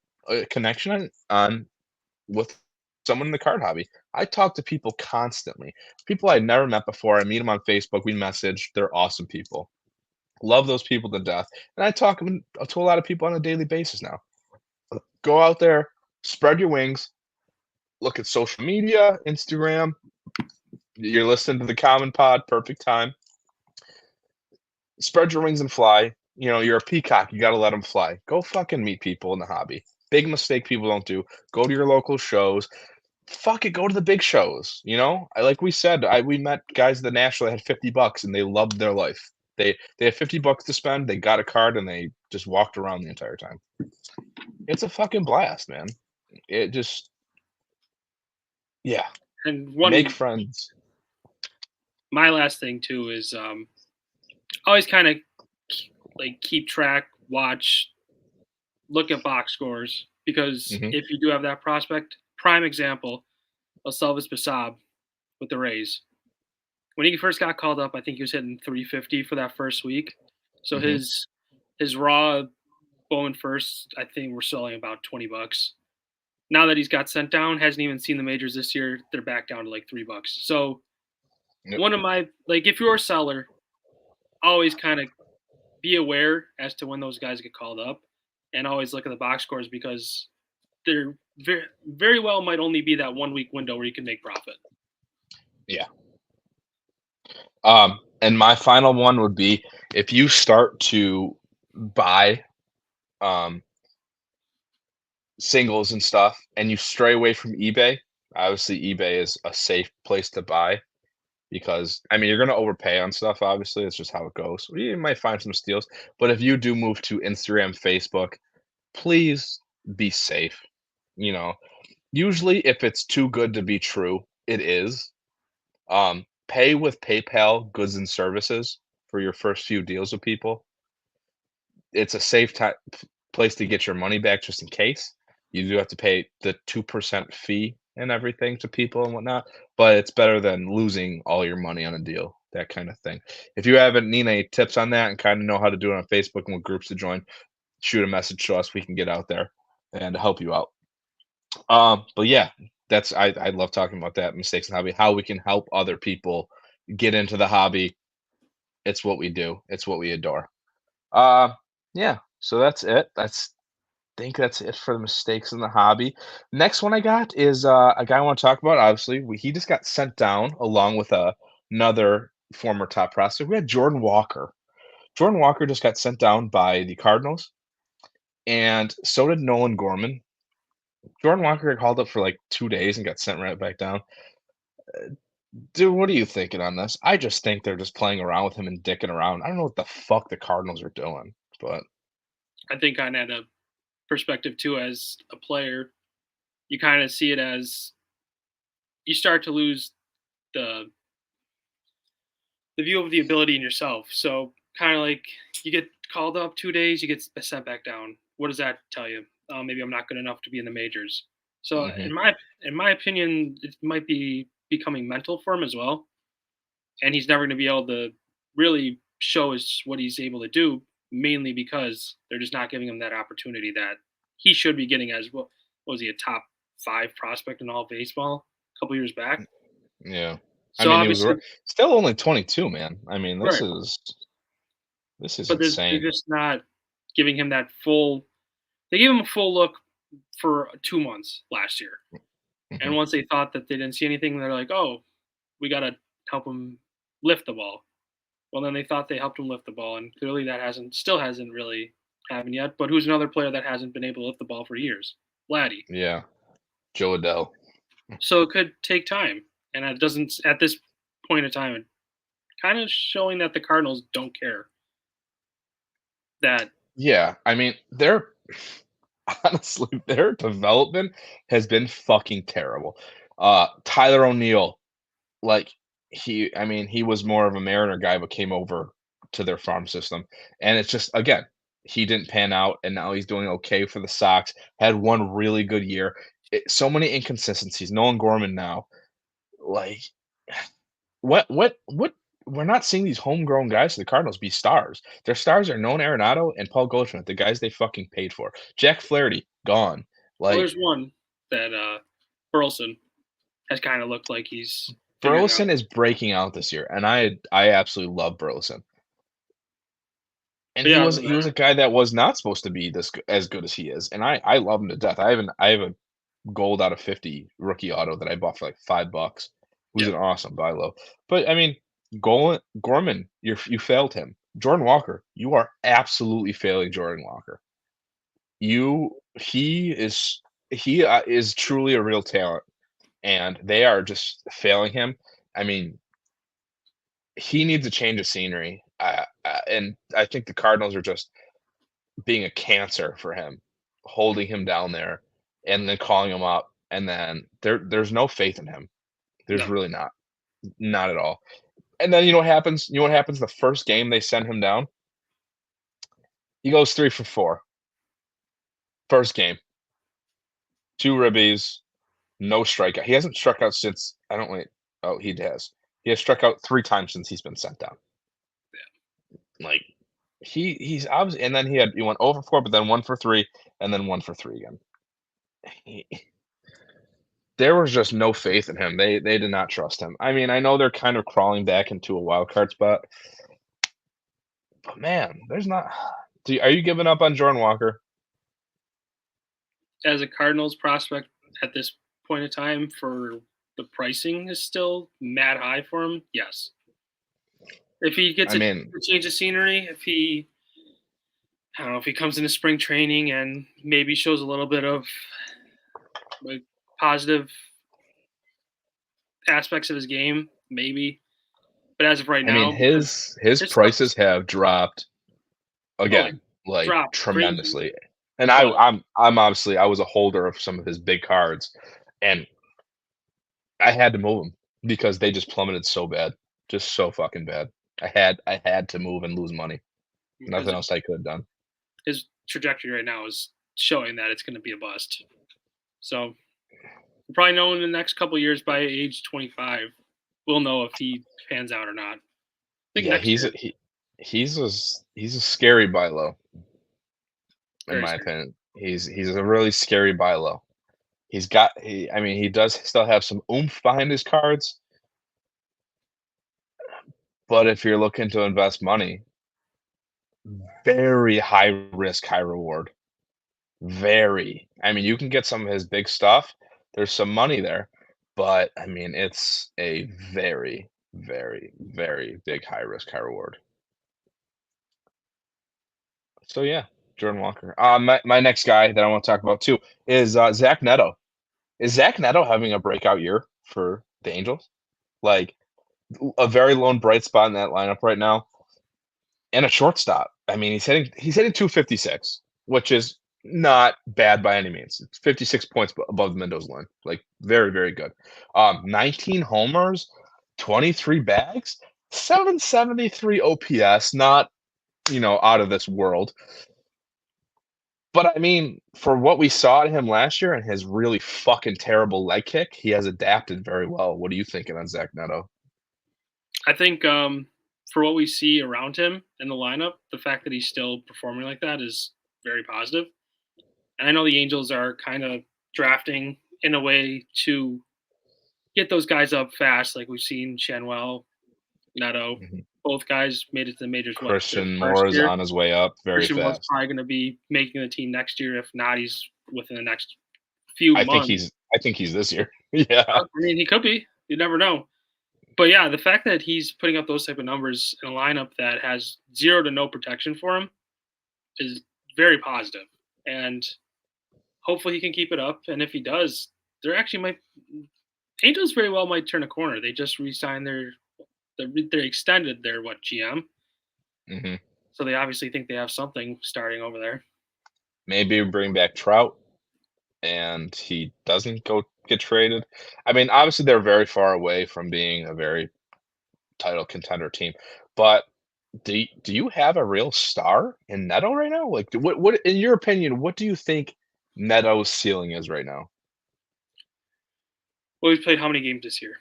connection on with someone in the card hobby. I talk to people constantly. People I never met before. I meet them on Facebook. We message. They're awesome people. Love those people to death. And I talk to a lot of people on a daily basis now. Go out there, spread your wings, look at social media, Instagram. You're listening to the Common Pod, perfect time. Spread your wings and fly. You're a peacock. You got to let them fly. Go fucking meet people in the hobby. Big mistake people don't do. Go to your local shows. Fuck it, go to the big shows. Like we said, we met guys at the National that had $50 and they loved their life. They had $50 to spend. They got a card and they just walked around the entire time. It's a fucking blast, man. It just yeah, And make one, friends. my last thing too is always kind of like keep track, watch, look at box scores because Mhm, if you do have that prospect, prime example, Elvis Basab with the Rays. When he first got called up, I think he was hitting 350 for that first week. So mhm. his raw Bowman first, I think we're selling about $20. Now that he's got sent down, hasn't even seen the majors this year. They're back down to like $3. So Yep. one of my like, if you're a seller, always kind of be aware as to when those guys get called up, and always look at the box scores because they're very well might only be that 1 week window where you can make profit. Yeah. And my final one would be if you start to buy, um, singles and stuff and you stray away from eBay, obviously eBay is a safe place to buy because, I mean, you're gonna overpay on stuff, obviously, it's just how it goes. You might find some steals, but if you do move to Instagram, Facebook, please be safe, you know? Usually, if it's too good to be true, it is. Pay with PayPal goods and services for your first few deals with people. It's a safe place to get your money back just in case. You do have to pay the 2% fee and everything to people and whatnot, but it's better than losing all your money on a deal, that kind of thing. If you haven't need any tips on that and kind of know how to do it on Facebook and what groups to join, shoot a message to us. We can get out there and help you out. But yeah, I love talking about that mistakes in hobby, how we can help other people get into the hobby. It's what we do. It's what we adore. Uh, yeah, so that's it. Think that's it for the mistakes in the hobby. Next one I got is a guy I want to talk about. Obviously, he just got sent down along with another former top prospect. We had Jordan Walker. Jordan Walker just got sent down by the Cardinals, and so did Nolan Gorman. Jordan Walker got called up for like 2 days and got sent right back down. Dude, what are you thinking on this? I just think they're just playing around with him and dicking around. I don't know what the fuck the Cardinals are doing, but I think on a perspective too, as a player, you kind of see it as you start to lose the the view of the ability in yourself. So kind of like you get called up 2 days, you get sent back down. What does that tell you? Maybe I'm not good enough to be in the majors. So mhm, in my opinion, it might be becoming mental for him as well, and he's never going to be able to really show us what he's able to do. Mainly because they're just not giving him that opportunity that he should be getting as well. Was he a top 5 prospect in all of baseball a couple years back? yeah. I So mean, he was obviously, still only 22, man. I mean, right. this is But they're insane. just not giving him that full. They gave him a full look for 2 months last year, and Mhm. once they thought that they didn't see anything, they're like, "Oh, we got to help him lift the ball." Well, then they thought they helped him lift the ball, and clearly that still hasn't really happened yet. But who's another player that hasn't been able to lift the ball for years? Vladdy. Yeah, Joe Adele. So it could take time, and it doesn't at this point in time. It kind of showing that the Cardinals don't care that Yeah, I mean, their honestly, their development has been fucking terrible. Tyler O'Neill, like, I mean, he was more of a Mariner guy, but came over to their farm system, and it's just again, he didn't pan out, and now he's doing okay for the Sox. Had one really good year. So many inconsistencies. Nolan Gorman now, like, what? We're not seeing these homegrown guys to the Cardinals be stars. Their stars are Nolan Arenado and Paul Goldschmidt, the guys they fucking paid for. Jack Flaherty gone. well, Like there's one that Burleson has kind of looked like he's figured it out. Burleson is breaking out this year, and I absolutely love Burleson. And But yeah, he was a guy that was not supposed to be as good as he is, and I love him to death. I have a gold out of 50 rookie auto that I bought for like $5. Who's yeah, an awesome buy low. But I mean, Gorman, you failed him. Jordan Walker, you are absolutely failing Jordan Walker. He is truly a real talent, and they are just failing him. I mean, he needs a change of scenery, and I think the Cardinals are just being a cancer for him, holding him down there, and then calling him up, and then there's no faith in him. There's no. really not, not at all. And then you know what happens? You know what happens the first game they send him down? He goes 3 for 4. First game, 2 ribbies, no strikeout. He hasn't struck out since I don't wait. Oh, he has. He has struck out 3 times since he's been sent down. Like he's obviously, and then he went over 4, but then 1 for 3, and then 1 for 3 again. He, there was just no faith in him. They did not trust him. I mean, I know they're kind of crawling back into a wild card spot, but man, there's not. Are you giving up on Jordan Walker? As a Cardinals prospect at this point in time, for the pricing is still mad high for him. Yes, if he gets I a mean, change of scenery, if he, I don't know, if he comes into spring training and maybe shows a little bit of like positive aspects of his game, maybe. But as of right I mean now, because his his stuff prices have dropped oh, again, like dropped crazy, tremendously. And but I'm obviously I was a holder of some of his big cards, and I had to move them because they just plummeted so bad, just so fucking bad. I had to move and lose money. because Nothing else I could have done. his trajectory right now is showing that it's going to be a bust. So we'll probably know in the next couple of years by age 25, we'll know if he pans out or not. I think Yeah, next year, he's a scary buy low, in very my scary. opinion. He's a really scary buy low. I mean, he does still have some oomph behind his cards, but if you're looking to invest money, very high risk, high reward. Very. I mean, you can get some of his big stuff. There's some money there, but I mean, it's a very, very, very big high risk, high reward. So yeah, Jordan Walker. My next guy that I want to talk about too is Zach Neto. Is Zach Neto having a breakout year for the Angels? Like a very lone bright spot in that lineup right now, and a shortstop. I mean, he's hitting 256, which is not bad by any means. It's 56 points above the Mendoza line. Like very, very good. 19 homers, 23 bags, 773 OPS. Not out of this world. But I mean, for what we saw in him last year and his really fucking terrible leg kick, he has adapted very well. What are you thinking on Zach Neto? I think for what we see around him in the lineup, the fact that he's still performing like that is very positive. And I know the Angels are kind of drafting in a way to get those guys up fast, like we've seen Shanwell, Neto. Mhm. Both guys made it to the majors. What their Christian first Moore is year? on his way up very Christian was fast. probably going to be making the team next year. If not, he's within the next few I think months. he's I think he's this year. Yeah. I mean, he could be. You never know. But yeah, the fact that he's putting up those type of numbers in a lineup that has zero to no protection for him is very positive. And hopefully he can keep it up. And if he does, they're actually might Angels very well might turn a corner. They just re-signed they extended their GM. Mhm. So they obviously think they have something starting over there. Maybe bring back Trout and he doesn't go get traded. I mean, obviously they're very far away from being a very title contender team, but do you have a real star in Neto right now? Like, what in your opinion, what do you think Neto's ceiling is right now? Well, he's played how many games this year?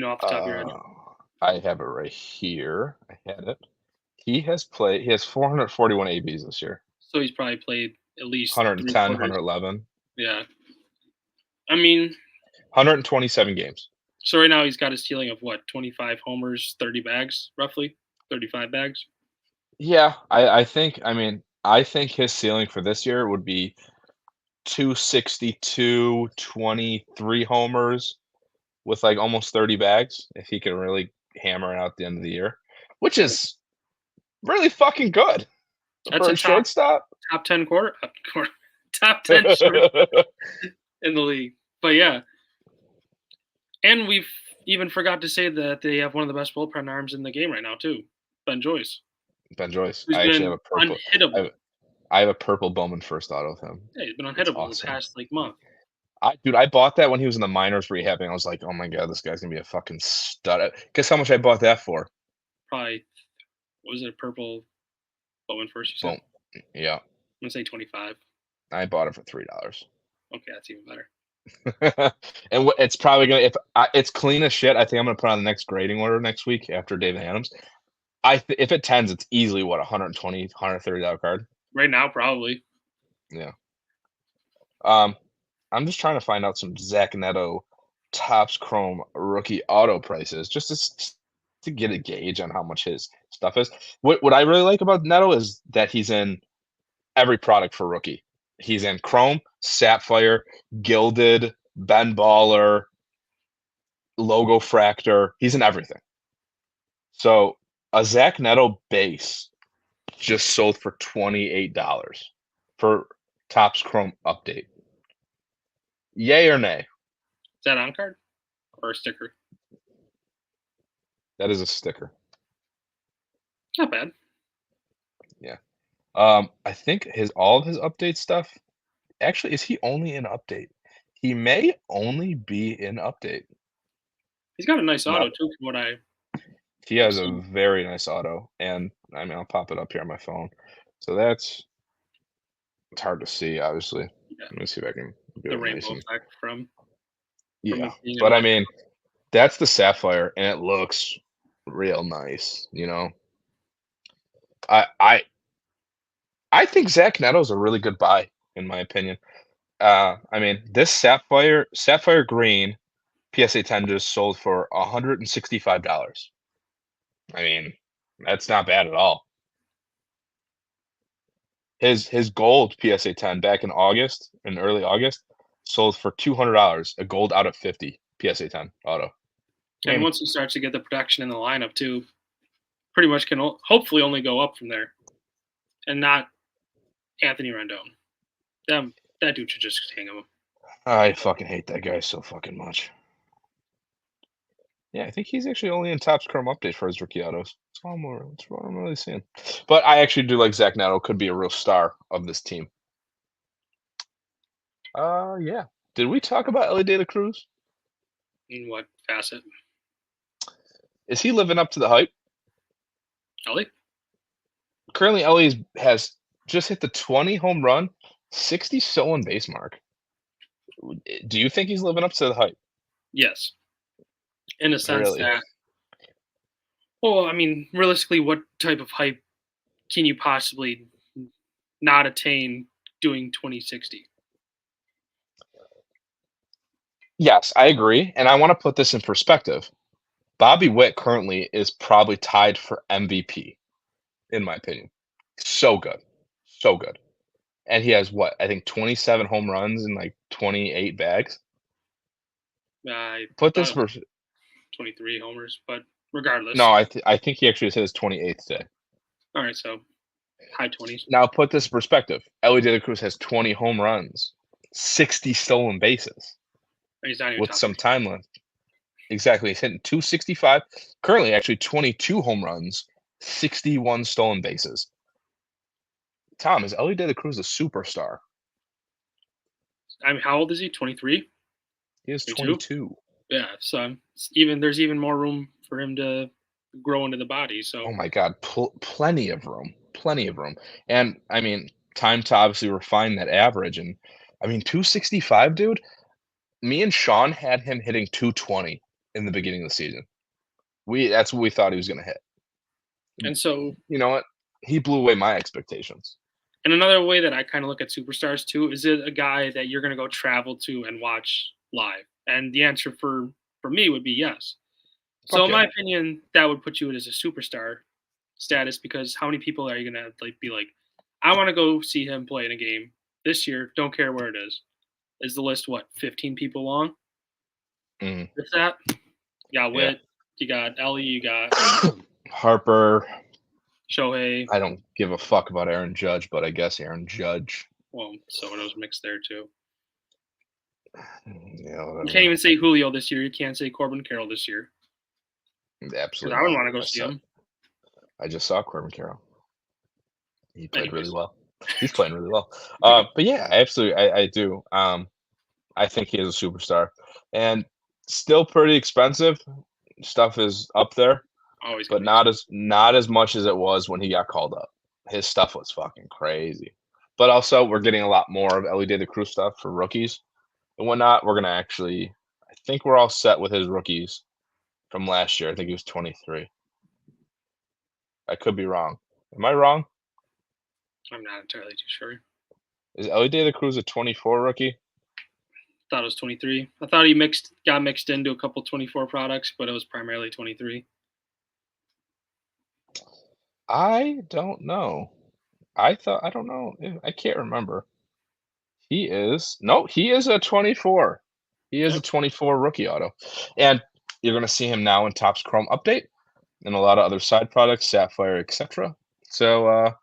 Off the top of your head. Uh, I have it right here. I had it. He has 441 ABs this year. So he's probably played at least 110, three-quarters. 111, Yeah. I mean, 127 games. so right now he's got a ceiling of what, 25 homers, 30 bags, roughly? 35 bags? Yeah, I think his ceiling for this year would be 262, 23 homers with, like, almost 30 bags if he can really hammer it out at the end of the year, which is really fucking good That's for a a shortstop. top 10 top 10 short in the league. But yeah, and we've even forgot to say that they have one of the best bullpen arms in the game right now too, Ben Joyce, Ben Joyce. who's I actually have been a purple I unhittable. have I have a purple Bowman first auto of him. Yeah, he's been It's unhittable the awesome. past month. I bought that when he was in the minors rehabbing. I was like, "Oh my god, this guy's gonna be a fucking stud." Guess how much I bought that for? Probably, what was it, purple? Bowman first, you said? Boom. Yeah, I'm gonna say 25. I bought it for $3. Okay, that's even better. And it's probably gonna if it's clean as shit. I think I'm gonna put on the next grading order next week after David Adams. If it tens, it's easily what $120, $130 card. Right now, probably. Yeah. Um, I'm just trying to find out some Zach Neto Topps Chrome rookie auto prices just to get a gauge on how much his stuff is. What I really like about Neto is that he's in every product for rookie. He's in Chrome, Sapphire, Gilded, Ben Baller, Logo Fractor. He's in everything. So a Zach Neto base just sold for $28 for Topps Chrome update. Yay or nay? Is that on card or a sticker? That is a sticker. Not bad. Yeah. I think all of his update stuff. Actually, is he only in update? He may only be in update. He's got a nice No, auto too, from what I he have has a seen. very nice auto, and I mean, I'll pop it up here on my phone. So it's hard to see, obviously. Yeah, Let me see if I can do the it nice rainbow and effect from yeah. it being in But I light. mean, that's the Sapphire, and it looks real nice. You know, I I I think Zach Neto's a really good buy, in my opinion. I mean, this Sapphire Green PSA 10 just sold for $165. I mean, that's not bad at all. His gold PSA 10 back in early August, sold for $200, a gold out of 50 PSA 10 auto. I And mean, once he starts to get the production in the lineup too, pretty much can hopefully only go up from there, and not Anthony Rendon. That dude should just hang him. I fucking hate that guy so fucking much. Yeah, I think he's actually only in Topps Chrome update for his rookie autos. That's what I'm really seeing. But I actually do like Zach Neto. Could be a real star of this team. Yeah. Did we talk about Ellie De La Cruz? In what facet? Is he living up to the hype? Ellie? Currently, Ellie has just hit the 20 home run, 60 stolen base mark. Do you think he's living up to the hype? Yes. In a sense Really? that, well, I mean, realistically, what type of hype can you possibly not attain doing 2060? Yes, I agree. And I want to put this in perspective. Bobby Witt currently is probably tied for MVP, in my opinion. So good. So good. And he has what? I think 27 home runs and like 28 bags. I Put thought this it was pers- 23 homers, but No, regardless. I think he actually just hit his 28th day. All right, so high 20s. Now put this in perspective. Ellie De La Cruz has 20 home runs, 60 stolen bases He's not even with top some 50. time left. Exactly. He's hitting 265. Currently, actually 22 home runs, 61 stolen bases. Tom, is Ellie De La Cruz a superstar? I mean, how old is he? 23? He is 22? 22. Yeah, so there's even more room for him to grow into the body. So Oh my God, plenty of room, plenty of room. And I mean, time to obviously refine that average. And I mean, 265, dude. Me and Sean had him hitting 220 in the beginning of the season. That's what we thought he was going to hit. and so You know what? He blew away my expectations. and another way that I kind of look at superstars too is it a guy that you're going to go travel to and watch live? And the answer for me would be yes. So Fuck in yeah. my opinion, that would put you as a superstar status because how many people are you going to like be like, I want to go see him play in a game this year? Don't care where it is. Is the list what 15 people long? Mhm. If that, you got Yeah. Witt, you got Ellie, you got Harper. Shohei. I don't give a fuck about Aaron Judge, but I guess Aaron Judge. Well, Soto's mixed there too. Yeah, You can't whatever. even say Julio this year. You can't say Corbin Carroll this year because Absolutely I wouldn't not. want to go see him. I just saw Corbin Carroll. He played really Anyways, well. He's playing really well. I think But yeah, absolutely, I do. I think he is a superstar, and still pretty expensive. Stuff is up there, always but gonna be. not as much as it was when he got called up. his stuff was fucking crazy. But also, we're getting a lot more of Ellie De La Cruz stuff for rookies and whatnot. We're gonna actually, I think we're all set with his rookies from last year. I think he was 23. I could be wrong. Am I wrong? I'm not entirely too sure. Is Ellie De La Cruz a 24 rookie? Thought it was 23. I thought got mixed into a couple 24 products, but it was primarily 23. I don't know. I don't know. I can't remember. He is a 24. He is a Yep. 24 rookie auto, and you're gonna see him now in Topps Chrome Update and a lot of other side products, Sapphire, etc. So,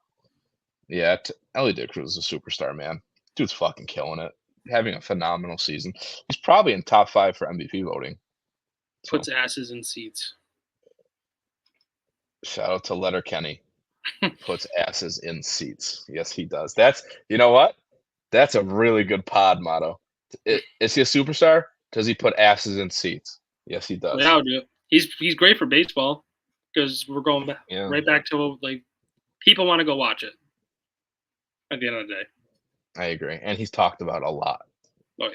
yeah, Ellie De La Cruz is a superstar, man. Dude's fucking killing it, having a phenomenal season. He's probably in top 5 for MVP voting. So, Puts asses in seats. shout out to Letterkenny. Puts asses in seats. Yes, he does. That's you know what? That's a really good pod motto. Is he a superstar? Does he put asses in seats? Yes, he does. Yeah, dude. He's great for baseball because we're going back, Yeah, right back to like people want to go watch it at the end of the day. I agree, and he's talked about a lot. Oh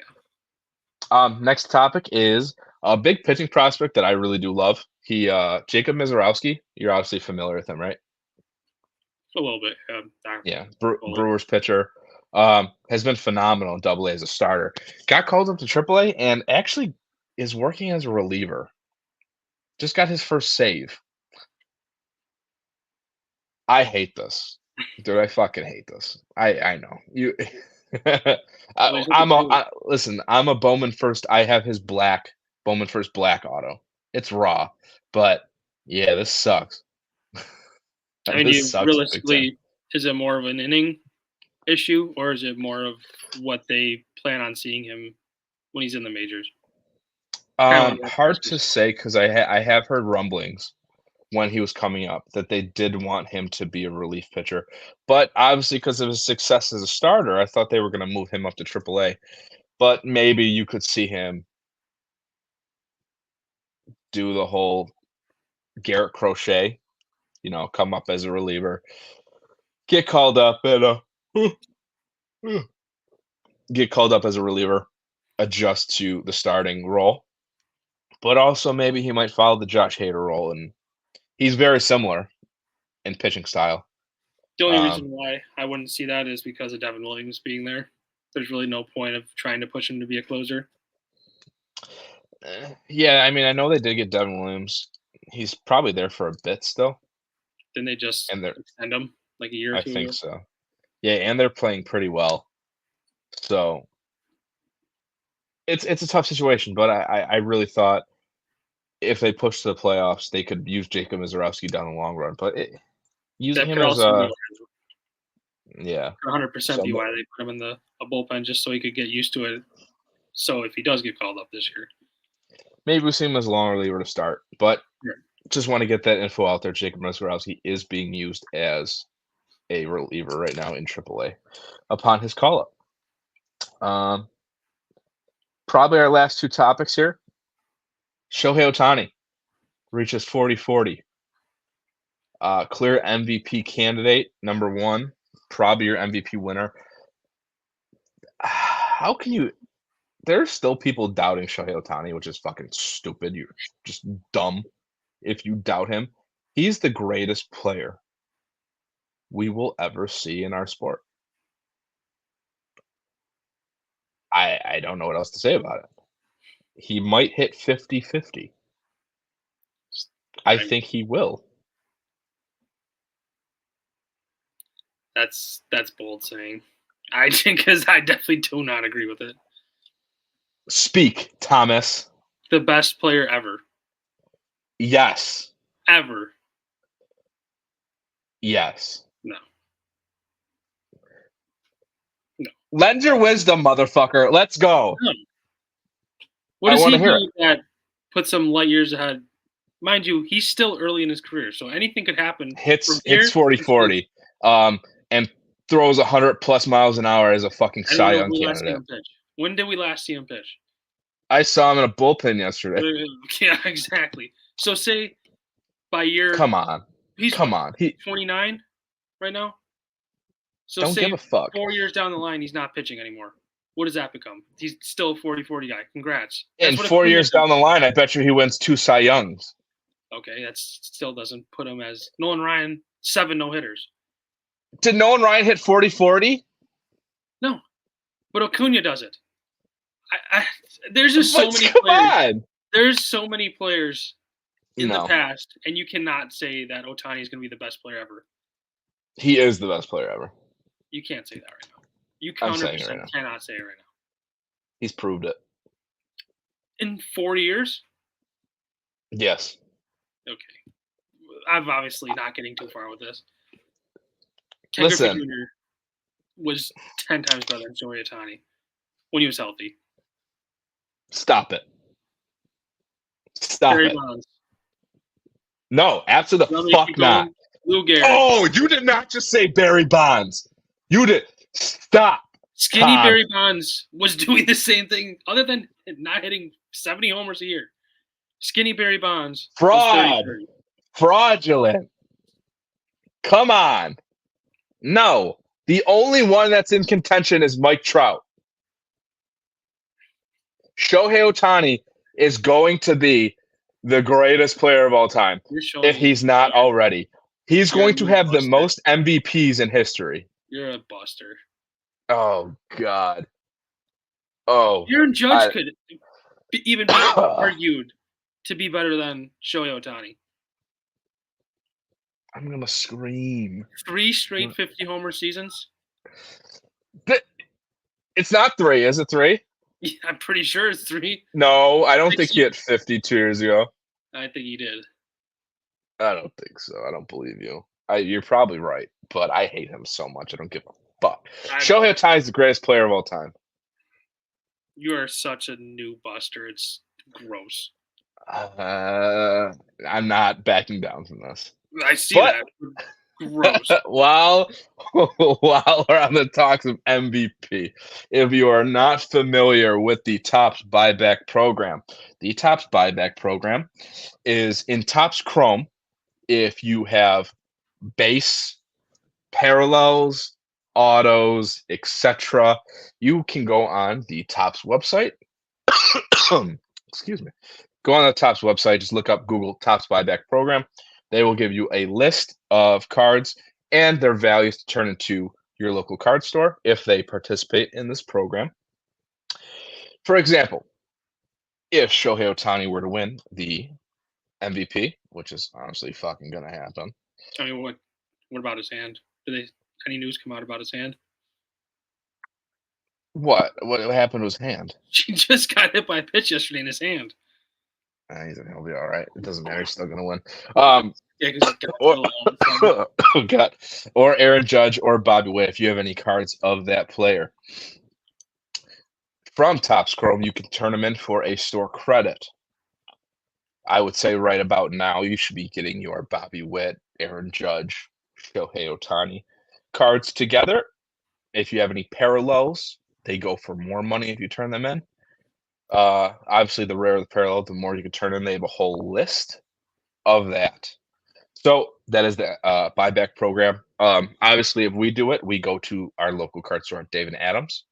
yeah, Next topic is a big pitching prospect that I really do love. Jacob Mizorowski. You're obviously familiar with him, right? a little bit. Yeah, Bullet. Brewers pitcher. Has been phenomenal in Double A as a starter. Got called up to Triple A and actually is working as a reliever. Just got his first save. I hate this. Dude, I fucking hate this. I know. You Well, he's looking good. listen, I'm a Bowman first. I have his Bowman first black auto. It's raw. But yeah, this sucks. I mean, do This you sucks big time. realistically, is it more of an inning issue or is it more of what they plan on seeing him when he's in the majors? Kind of one of Hard those. to say because I have heard rumblings when he was coming up that they did want him to be a relief pitcher. But obviously, because of his success as a starter, I thought they were going to move him up to Triple A. But maybe you could see him do the whole Garrett Crochet, come up as a reliever, get called up and get called up as a reliever, adjust to the starting role. But also maybe he might follow the Josh Hader role, and he's very similar in pitching style. The only reason Um, why I wouldn't see that is because of Devin Williams being there. There's really no point of trying to push him to be a closer. yeah, I mean, I know they did get Devin Williams. He's probably there for a bit still, Then they just and they're extend him like a year or I two think ago. so. Yeah, and they're playing pretty well. So it's a tough situation, but I really thought if they push to the playoffs, they could use Jacob Mizorowski down the long run. But using That him could as also be a yeah, 100% so be why they put him in a bullpen just so he could get used to it. So if he does get called up this year, maybe we see him as a long reliever to start. But yeah. just want to get that info out there. Jacob Mizorowski is being used as a reliever right now in AAA upon his call up. Probably our last two topics here. Shohei Ohtani reaches 40-40. Clear MVP candidate, number one, probably your MVP winner. How can you? There's still people doubting Shohei Ohtani, which is fucking stupid. You're just dumb if you doubt him. He's the greatest player we will ever see in our sport. I don't know what else to say about it. He might hit 50-50. I I, think he will. that's bold saying. I think because I definitely do not agree with it. Speak, Thomas. The best player ever, Yes. ever. Yes. No, no, Lend your wisdom, motherfucker. Let's go. no. What I does want he to hear it. do that puts him light years ahead? Mind you, he's still early in his career, so anything could happen from Hits here. 40-40. And throws 100 plus miles an hour as a fucking I don't Cy know if Young we last seen candidate. him pitch. When did we last see him pitch? I saw him in a bullpen yesterday. Yeah, exactly. So say by year Come on. he's Come what, on. 29 right now? So Don't say give a fuck. 4 years down the line, he's not pitching anymore. What does that become? He's still a 40-40 guy. Congrats. In That's what 4 Acuna years did. down the line, I bet you he wins 2 Cy Youngs. Okay, that still doesn't put him as Nolan Ryan, 7 no-hitters. Did Nolan Ryan hit 40-40? No, but Acuna does it. There's just But so many come players. on. There's so many players in the No, past, and you cannot say that Ohtani is going to be the best player ever. he is the best player ever. You can't say that right now. You I'm 100% saying it right now. cannot say it right now. He's proved it. In 4 years? Yes. Okay. I'm obviously not getting too far with this. Ken Listen. Griffey Jr. was 10 times better than Shohei Ohtani when he was healthy. Stop it. Stop Barry it. Bonds. No, absolutely the fuck not. Lou Gehrig. Oh, you did not just say Barry Bonds. You did. Stop. Skinny Tom. Barry Bonds was doing the same thing other than not hitting 70 homers a year. Skinny Barry Bonds. Fraud. Fraudulent. Come on. No. The only one that's in contention is Mike Trout. Shohei Ohtani is going to be the greatest player of all time if he's not already. He's going to have the most MVPs in history. You're a buster. Oh, God. Oh. Aaron Judge could even be argued to be better than Shohei Ohtani. I'm going to scream. 3 straight 50-homer seasons? It's not 3. Is it 3? Yeah, I'm pretty sure it's 3. No, I don't think he hit 50 2 years ago. I think he did. I don't think so. I don't believe you. You're probably right, but I hate him so much. I don't give a fuck. Shohei Ohtani is the greatest player of all time. You are such a new buster. It's gross. I'm not backing down from this. I see that. Gross. while we're on the talks of MVP, if you are not familiar with the Topps Buyback Program, the Topps Buyback Program is in Topps Chrome. If you have base, parallels, autos, etc., you can go on the Topps website. Excuse me. Go on the Topps website, just look up Google Topps Buyback Program. They will give you a list of cards and their values to turn into your local card store if they participate in this program. For example, if Shohei Ohtani were to win the MVP, which is honestly fucking gonna happen. I mean, what about his hand? Any news come out about his hand? What happened to his hand? He just got hit by a pitch yesterday in his hand. He'll be all right. It doesn't matter. He's still gonna win. Oh God, or Aaron Judge or Bobby Witt. If you have any cards of that player from Topps Chrome, you can turn them in for a store credit. I would say right about now you should be getting your Bobby Witt, Aaron Judge, Shohei Ohtani cards together. If you have any parallels, they go for more money if you turn them in. Obviously, the rarer the parallel, the more you can turn in. They have a whole list of that. So that is the buyback program. Obviously, if we do it, we go to our local card store at Dave & Adams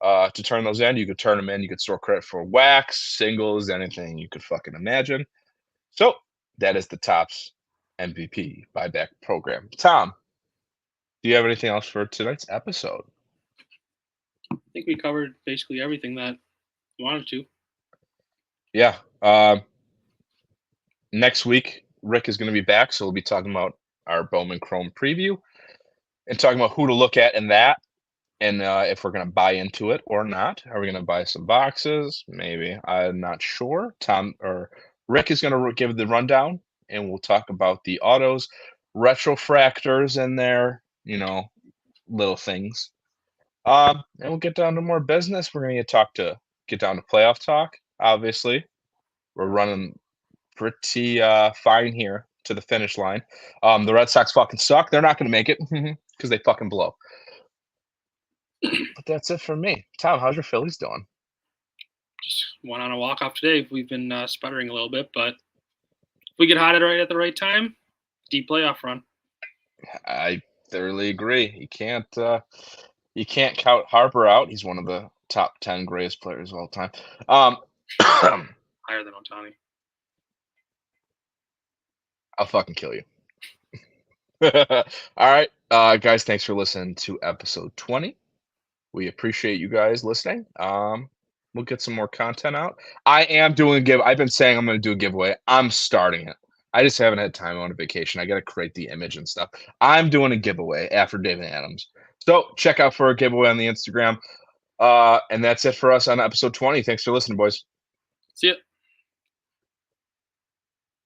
to turn those in. You could turn them in. You could store credit for wax, singles, anything you could fucking imagine. So that is the Topps MVP buyback program. Tom, do you have anything else for tonight's episode? I think we covered basically everything that we wanted to. Yeah. Next week, Rick is going to be back, so we'll be talking about our Bowman Chrome preview and talking about who to look at in that and if we're going to buy into it or not. Are we going to buy some boxes? Maybe. I'm not sure. Tom or Rick is going to give the rundown, and we'll talk about the autos, retrofractors in there, little things. And we'll get down to more business. We're going to get down to playoff talk, obviously. We're running pretty fine here to the finish line. The Red Sox fucking suck. They're not going to make it because they fucking blow. But that's it for me. Tom, how's your Phillies doing? Just went on a walk-off today. We've been sputtering a little bit, but if we get hot right at the right time, deep playoff run. I thoroughly agree. You can't count Harper out. He's one of the top 10 greatest players of all time. Higher than Otani. I'll fucking kill you. All right, guys, thanks for listening to episode 20. We appreciate you guys listening. We'll get some more content out. I am doing a give. I've been saying I'm going to do a giveaway. I'm starting it. I just haven't had time on a vacation. I got to create the image and stuff. I'm doing a giveaway after David Adams. So check out for a giveaway on the Instagram. And that's it for us on episode 20. Thanks for listening, boys. See ya.